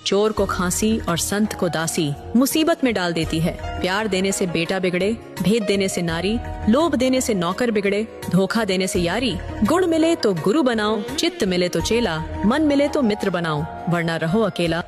चोर को खांसी और संत को दासी मुसीबत में डाल देती है। प्यार देने से बेटा बिगड़े, भेद देने से नारी, लोभ देने से नौकर बिगड़े, धोखा देने से यारी। गुण मिले तो गुरु बनाओ, चित्त मिले तो चेला, मन मिले तो मित्र बनाओ, वरना रहो अकेला।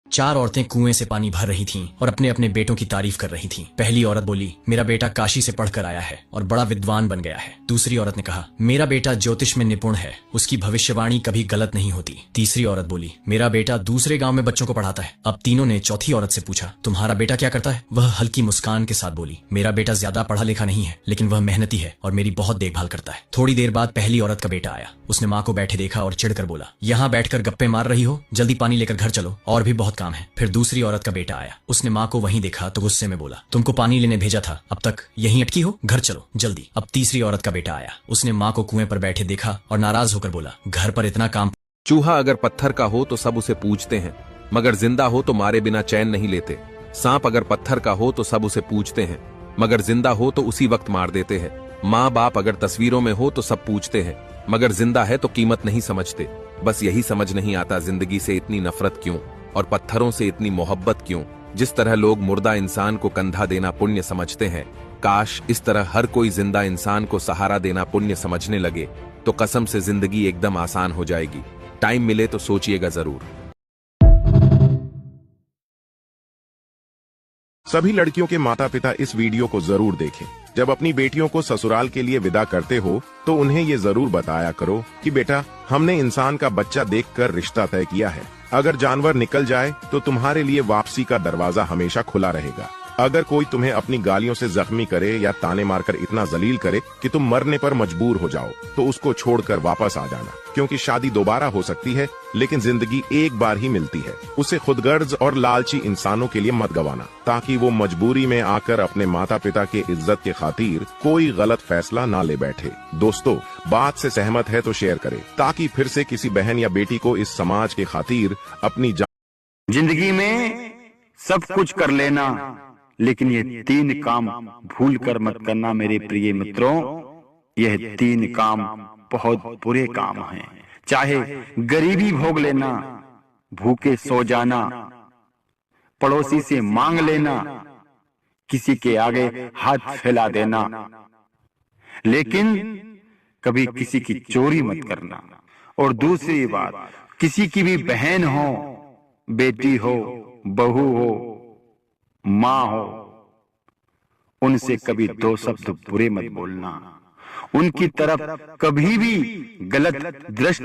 चार औरतें कुएं से पानी भर रही थीं और अपने अपने बेटों की तारीफ कर रही थीं। पहली औरत बोली, मेरा बेटा काशी से पढ़कर आया है और बड़ा विद्वान बन गया है। दूसरी औरत ने कहा, मेरा बेटा ज्योतिष में निपुण है, उसकी भविष्यवाणी कभी गलत नहीं होती। तीसरी औरत बोली, मेरा बेटा दूसरे गांव में बच्चों को पढ़ाता है। अब तीनों ने चौथी औरत से पूछा, तुम्हारा बेटा क्या करता है? वह हल्की मुस्कान के साथ बोली, मेरा बेटा ज्यादा पढ़ा लिखा नहीं है, लेकिन वह मेहनती है और मेरी बहुत देखभाल करता है। थोड़ी देर बाद पहली औरत का बेटा आया। उसने माँ को बैठे देखा और चिढ़कर बोला, यहाँ बैठकर गप्पे मार रही हो, जल्दी पानी लेकर घर चलो, और भी बहुत काम है। फिर दूसरी औरत का बेटा आया। उसने माँ को वहीं देखा तो गुस्से में बोला, तुमको पानी लेने भेजा था, अब तक यहीं अटकी हो, घर चलो जल्दी। अब तीसरी औरत का बेटा आया। उसने माँ को कुएं पर बैठे देखा और नाराज होकर बोला, घर पर इतना काम। चूहा अगर पत्थर का हो तो सब उसे पूजते हैं, मगर जिंदा हो तो मारे बिना चैन नहीं लेते। सांप अगर पत्थर का हो तो सब उसे पूजते हैं, मगर जिंदा हो तो उसी वक्त मार देते हैं। माँ बाप अगर तस्वीरों में हो तो सब पूजते हैं, मगर जिंदा है तो कीमत नहीं समझते। बस यही समझ नहीं आता, जिंदगी से इतनी नफरत क्यों और पत्थरों से इतनी मोहब्बत क्यों? जिस तरह लोग मुर्दा इंसान को कंधा देना पुण्य समझते हैं, काश इस तरह हर कोई जिंदा इंसान को सहारा देना पुण्य समझने लगे तो कसम से जिंदगी एकदम आसान हो जाएगी। टाइम मिले तो सोचिएगा जरूर। सभी लड़कियों के माता पिता इस वीडियो को जरूर देखें। जब अपनी बेटियों को ससुराल के लिए विदा करते हो तो उन्हें ये जरूर बताया करो कि बेटा, हमने इंसान का बच्चा देखकर रिश्ता तय किया है। अगर जानवर निकल जाए तो तुम्हारे लिए वापसी का दरवाजा हमेशा खुला रहेगा। अगर कोई तुम्हें अपनी गालियों से जख्मी करे या ताने मारकर इतना जलील करे कि तुम मरने पर मजबूर हो जाओ तो उसको छोड़कर वापस आ जाना, क्योंकि शादी दोबारा हो सकती है लेकिन जिंदगी एक बार ही मिलती है। उसे खुदगर्ज और लालची इंसानों के लिए मत गवाना, ताकि वो मजबूरी में आकर अपने माता पिता की इज्जत के खातिर कोई गलत फैसला ना ले बैठे। दोस्तों, बात से सहमत है तो शेयर करें, ताकि फिर से किसी बहन या बेटी को इस समाज के खातिर अपनी जिंदगी में सब कुछ कर लेना, लेकिन ये तीन काम भूल कर मत करना मेरे प्रिय मित्रों। यह तीन काम बहुत बुरे काम हैं। चाहे गरीबी भोग लेना, भूखे सो जाना, पड़ोसी से मांग लेना, किसी के आगे हाथ फैला देना, लेकिन कभी किसी की चोरी मत करना। और दूसरी बात, किसी की भी बहन हो, बेटी हो, बहू हो, माँ हो, उनसे कभी दो शब्द बुरे मत बोलना। उनकी तरफ कभी भी गलत दृष्टि